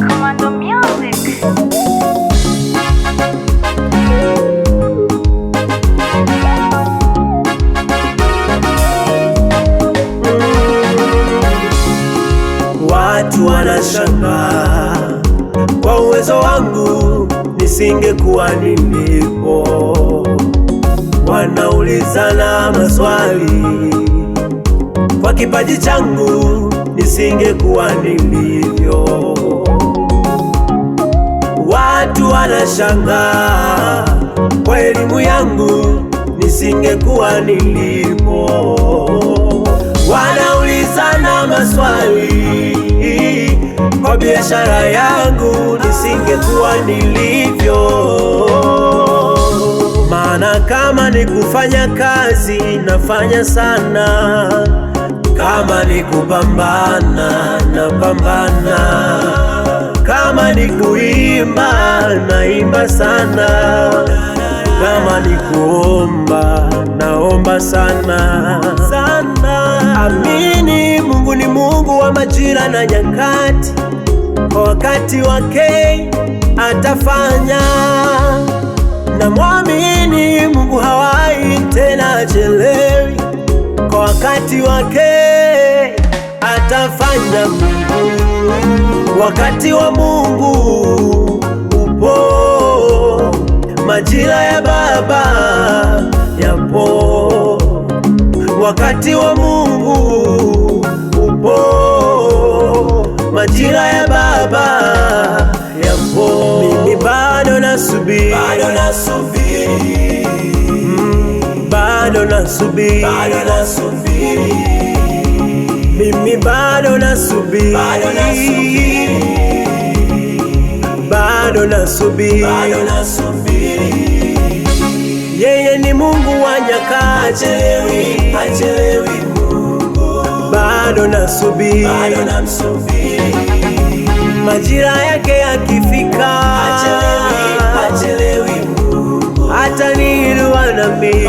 Commando Music. Watu wanashangaa kwa uwezo wangu, nisingekuwa nilipo. Wanaulizana maswali kwa kipaji changu, nisingekuwa nilivyo. Watu wanashangaa kwa elimu yangu, nisingekuwa nilipo. Wanaulizana maswali kwa biashara yangu, nisingekuwa nilivyo. Maana kama ni kufanya kazi, nafanya sana. Kama ni kupambana, napambana. Kama ni kuimba, naimba sana. Kama ni kuomba, naomba sana sana. Amini, Mungu ni Mungu wa majira na nyakati. Kwa wakati wake atafanya. Na mwamini Mungu hawai tena hachelewi. Kwa wakati wake atafanya. Wakati wa Mungu upo, majira ya Baba yapo. Wakati wa Mungu upo, majira ya Baba yapo. Mimi bado nasubiri, bado nasubiri, bado nasubiri, bado nasubiri. Mimi bado nasubiri, bado nasubiri, bado nasubiri, bado nasubiri. Yeye ni Mungu wa nyakati, hachelewi Mungu. Bado nasubiri, bado namsubiri. Majira yake yakifika, hachelewi Mungu. Ataniinua na mimi.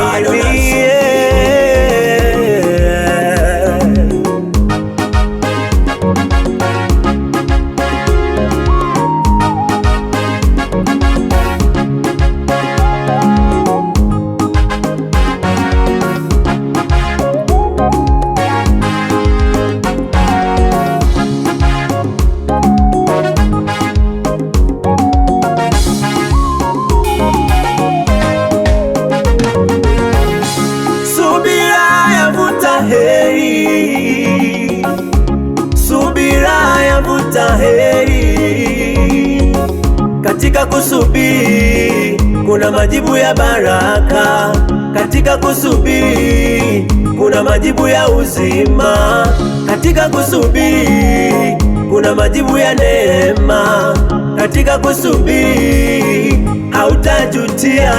Subira yavuta heri. Katika kusubiri kuna majibu ya baraka. Katika kusubiri kuna majibu ya uzima. Katika kusubiri kuna majibu ya neema. Katika kusubiri hautajutia.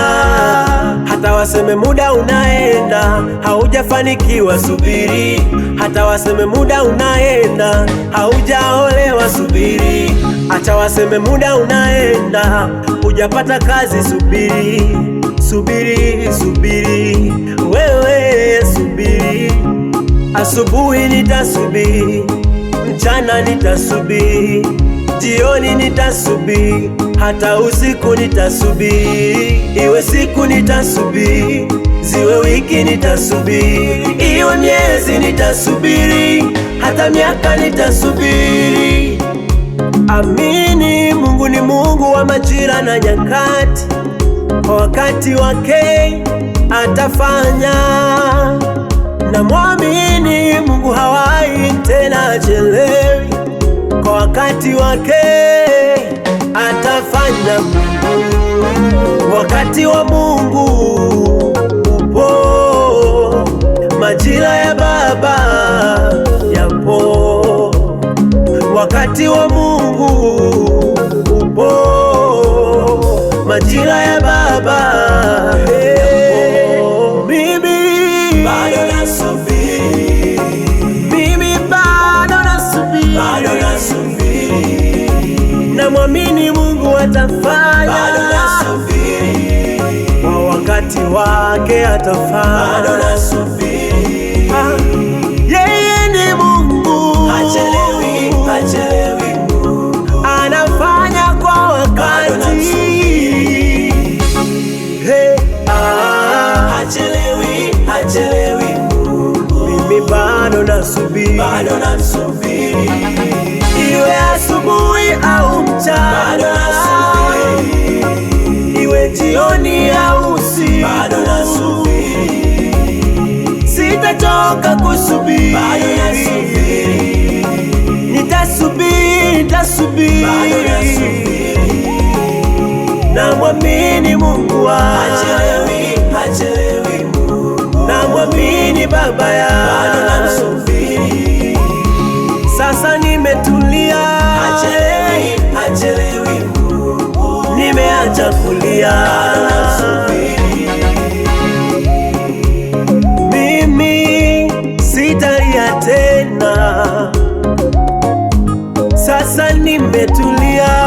Hata waseme muda unaenda, haujafanikiwa, subiri. Hata waseme muda unaenda, haujaolewa, subiri. Acha waseme muda unaenda, hujapata kazi, subiri. Subiri, subiri, wewe subiri. Asubuhi nitasubiri, mchana nitasubiri, jioni nitasubiri, hata usiku nitasubiri. Iwe siku nitasubiri, ziwe wiki nitasubiri, iwe miezi nitasubiri, hata miaka nitasubiri. Amini, Mungu ni Mungu wa majira na nyakati. Kwa wakati wake atafanya. Na mwamini Mungu hawai tena hachelewi. Kwa wakati wake atafanya. Wakati wa Mungu upo, majira ya Baba yapo. Wakati wa Mungu upo, majira ya Baba yapo. Mimi bado nasubiri, mimi bado nasubiri, bado nasubiri. Na mwamini Mungu atafanya. Bado nasubiri, kwa wakati wake atafanya. Bado nasubiri. hachelewi Mungu. Mimi bado nasubiri, bado namsubiri. Iwe asubuhi au mchana, bado nasubiri. Iwe jioni au usiku, bado nasubiri. Sitachoka kusubiri, bado nasubiri. Nitasubiri, nitasubiri, bado nasubiri. Namwamini Mungu wangu, hachelewi Mungu. Namwamini Baba yangu, bado namsubiri. Sasa nimetulia, hachelewi Mungu. Nimeacha kulia, bado namsubiri. Mimi sitalia tena, sasa nimetulia.